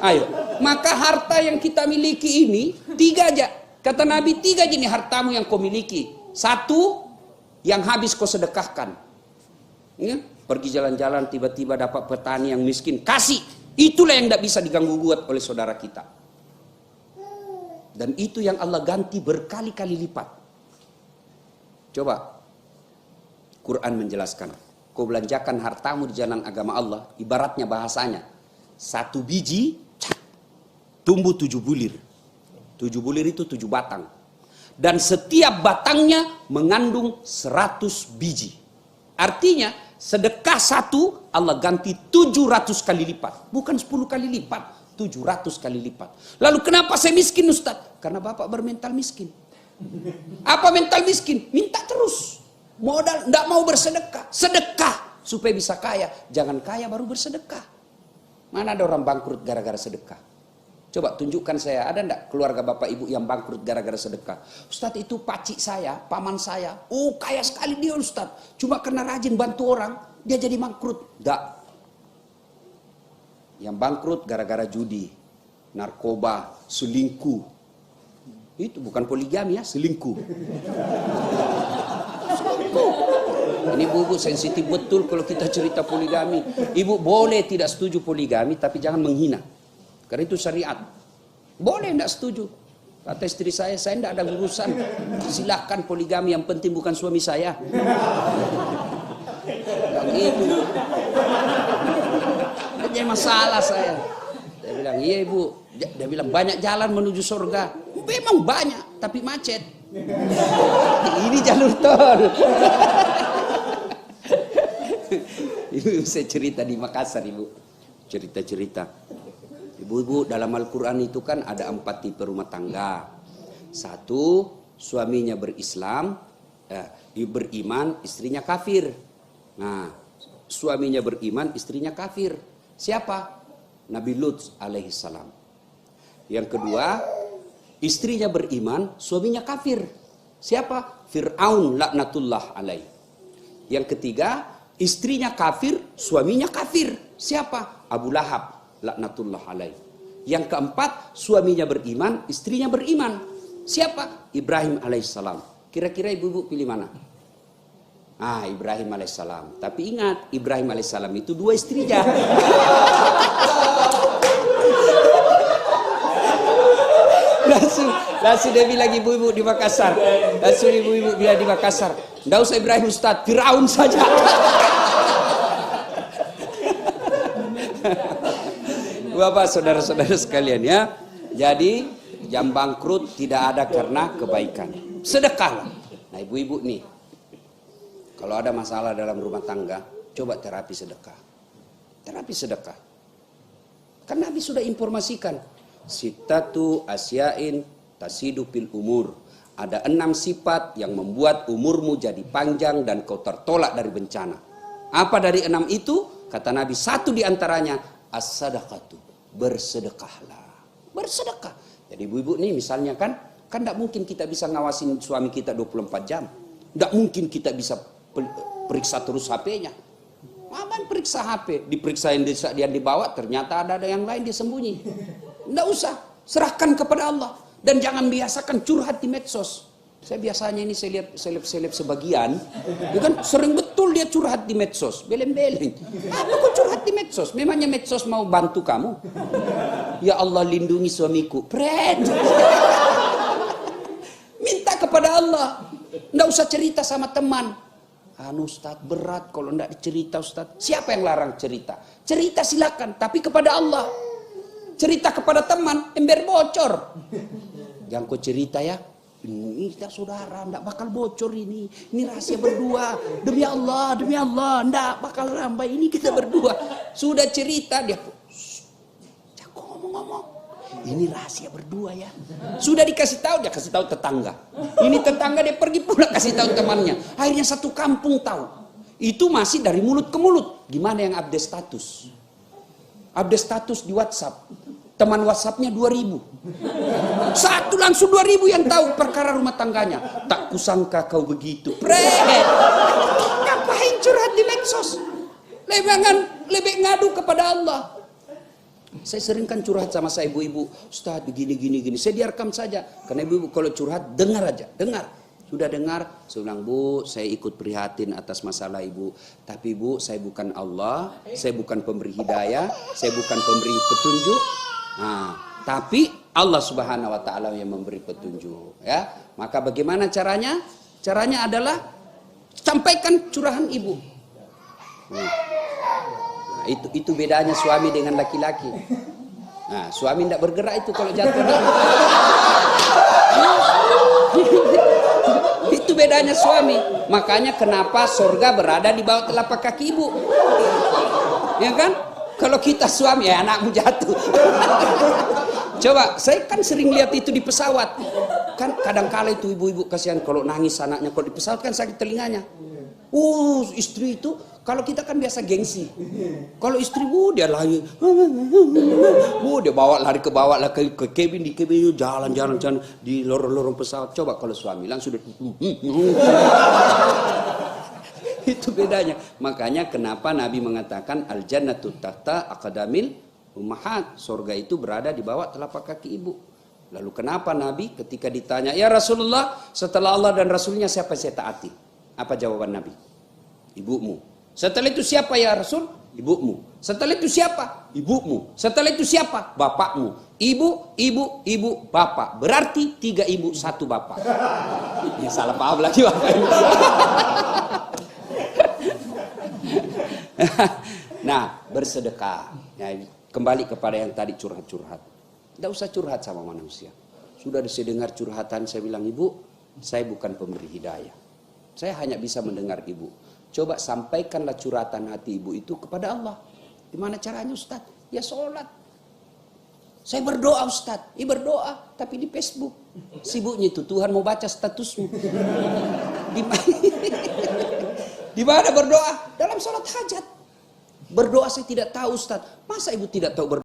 Ayo, maka harta yang kita miliki ini 3 aja. Kata Nabi 3 jenis hartamu yang kau miliki. 1, yang habis kau sedekahkan. Ya? Pergi jalan-jalan tiba-tiba dapat petani yang miskin, kasih. Itulah yang tidak bisa diganggu gugat oleh saudara kita. Dan itu yang Allah ganti berkali-kali lipat. Coba Quran menjelaskan. Kau belanjakan hartamu di jalan agama Allah, ibaratnya bahasanya 1 biji tumbuh 7 bulir. 7 bulir itu 7 batang. Dan setiap batangnya mengandung 100 biji. Artinya sedekah 1 Allah ganti 700 kali lipat. Bukan 10 kali lipat, 700 kali lipat. Lalu kenapa saya miskin, Ustaz? Karena Bapak bermental miskin. Apa mental miskin? Minta terus. Modal, tidak mau bersedekah. Sedekah supaya bisa kaya. Jangan kaya baru bersedekah. Mana ada orang bangkrut gara-gara sedekah? Coba tunjukkan saya, ada enggak keluarga bapak ibu yang bangkrut gara-gara sedekah? Ustadz, itu pacik saya, paman saya. Oh, kaya sekali dia, Ustadz. Cuma karena rajin bantu orang, dia jadi bangkrut. Enggak. Yang bangkrut gara-gara judi, narkoba, selingkuh. Itu bukan poligami ya, selingkuh. Selingkuh. Ini ibu sensitif betul kalau kita cerita poligami. Ibu boleh tidak setuju poligami, tapi jangan menghina. Karena itu syariat. Boleh tidak setuju. Kata istri saya tidak ada urusan. Silahkan poligami, yang penting bukan suami saya. Yang itu. Jadi masalah saya. Dia bilang, iya ibu. Dia bilang, banyak jalan menuju surga. Memang banyak, tapi macet. Ini jalur tol. Ibu, saya cerita di Makassar, ibu. Cerita-cerita. Ibu-ibu, dalam Al-Quran itu kan ada 4 tipe rumah tangga. 1, suaminya berislam, beriman, istrinya kafir. Nah, suaminya beriman, istrinya kafir. Siapa? Nabi Lut alaihissalam. Yang kedua, istrinya beriman, suaminya kafir. Siapa? Fir'aun laknatullah alaih. Yang ketiga, istrinya kafir, suaminya kafir. Siapa? Abu Lahab laknatullah alaih. Yang keempat, suaminya beriman, istrinya beriman. Siapa? Ibrahim alaihissalam. Kira-kira ibu-ibu pilih mana? Ibrahim alaihissalam. Tapi ingat, Ibrahim alaihissalam itu 2 istrinya. Langsung dia bilang ibu-ibu di Makassar. Langsung ibu-ibu bilang di Makassar. Tidak usah Ibrahim Ustaz, Fir'aun saja. Bapak, saudara-saudara sekalian ya. Jadi jam bangkrut tidak ada karena kebaikan. Sedekah. Nah ibu-ibu nih, kalau ada masalah dalam rumah tangga, coba terapi sedekah. Terapi sedekah. Karena Nabi sudah informasikan. Sittatu asyain tasidu fil umur. Ada 6 sifat yang membuat umurmu jadi panjang dan kau tertolak dari bencana. Apa dari 6 itu? Kata Nabi, 1 diantaranya as-sadaqatu. Bersedekahlah. Bersedekah. Jadi ibu-ibu nih misalnya kan tidak mungkin kita bisa ngawasin suami kita 24 jam. Tidak mungkin kita bisa periksa terus HP-nya. Aman periksa HP, diperiksa yang dia dibawa, ternyata ada yang lain dia sembunyi. Tidak usah, serahkan kepada Allah. Dan jangan biasakan curhat di medsos. Saya biasanya ini saya lihat seleb-seleb sebagian, dia kan sering betul dia curhat di medsos, beleng-beleng. Apa kok curhat di medsos? Memangnya medsos mau bantu kamu? Ya Allah lindungi suamiku. Pret. Minta kepada Allah. Nggak usah cerita sama teman. Ustaz berat kalau nggak dicerita Ustaz. Siapa yang larang cerita? Cerita silakan, tapi kepada Allah. Cerita kepada teman, ember bocor. Jangan kau cerita ya. Ini kita saudara, enggak bakal bocor ini. Ini rahasia berdua. Demi Allah, enggak bakal rambai. Ini kita berdua. Sudah cerita dia. Jangan ngomong-ngomong. Ini rahasia berdua ya. Sudah dikasih tahu, dia kasih tahu tetangga. Ini tetangga dia pergi pula kasih tahu temannya. Akhirnya satu kampung tahu. Itu masih dari mulut ke mulut. Gimana yang update status? Update status di WhatsApp. Teman WhatsAppnya 2000. Satu langsung 2000 yang tahu perkara rumah tangganya. Tak kusangka kau begitu. Pret. Ngapain curhat di medsos? Lebih ngadu kepada Allah. Saya sering kan curhat sama saya ibu-ibu, Ustaz begini gini. Saya direkam saja. Karena ibu-ibu kalau curhat dengar aja, dengar. Sudah dengar, saya bilang, Bu, saya ikut prihatin atas masalah ibu. Tapi Bu, saya bukan Allah, saya bukan pemberi hidayah, saya bukan pemberi petunjuk. Nah, tapi Allah Subhanahu wa taala yang memberi petunjuk, ya. Maka bagaimana caranya? Caranya adalah sampaikan curahan ibu. Nah, itu bedanya suami dengan laki-laki. Nah, suami tidak bergerak itu kalau jatuh. Itu bedanya suami. Makanya kenapa surga berada di bawah telapak kaki ibu. Ya kan? Kalau kita suami, ya anakmu jatuh. Coba, saya kan sering lihat itu di pesawat. Kan kadang-kala itu ibu-ibu kasihan kalau nangis anaknya. Kalau di pesawat kan sakit telinganya. Istri itu, kalau kita kan biasa gengsi. Kalau istri, dia lari. Dia bawa lari ke bawah lah ke cabin, di cabin jalan di lorong-lorong pesawat. Coba kalau suami langsung itu bedanya. Makanya kenapa Nabi mengatakan al-jannatu tahta aqdamil ummahat. Surga itu berada di bawah telapak kaki ibu. Lalu kenapa Nabi ketika ditanya, "Ya Rasulullah, setelah Allah dan Rasulnya siapa saya taati?" Apa jawaban Nabi? Ibumu. Setelah itu siapa ya Rasul? Ibumu. Setelah itu siapa? Ibumu. Setelah itu siapa? Bapakmu. Ibu, bapak. Berarti 3 ibu, 1 bapak. Ya salah paham lagi bapak. Nah, bersedekah. Ya, kembali kepada yang tadi curhat-curhat. Tidak usah curhat sama manusia. Sudah saya dengar curhatan, saya bilang, Ibu, saya bukan pemberi hidayah. Saya hanya bisa mendengar ibu. Coba sampaikanlah curhatan hati ibu itu kepada Allah. Gimana caranya Ustaz? Ya sholat. Saya berdoa Ustaz. Berdoa tapi di Facebook. Sibuknya itu Tuhan mau baca statusmu. Di mana berdoa? Dalam sholat hajat. Berdoa saya tidak tahu Ustaz. Masa ibu tidak tahu berdoa?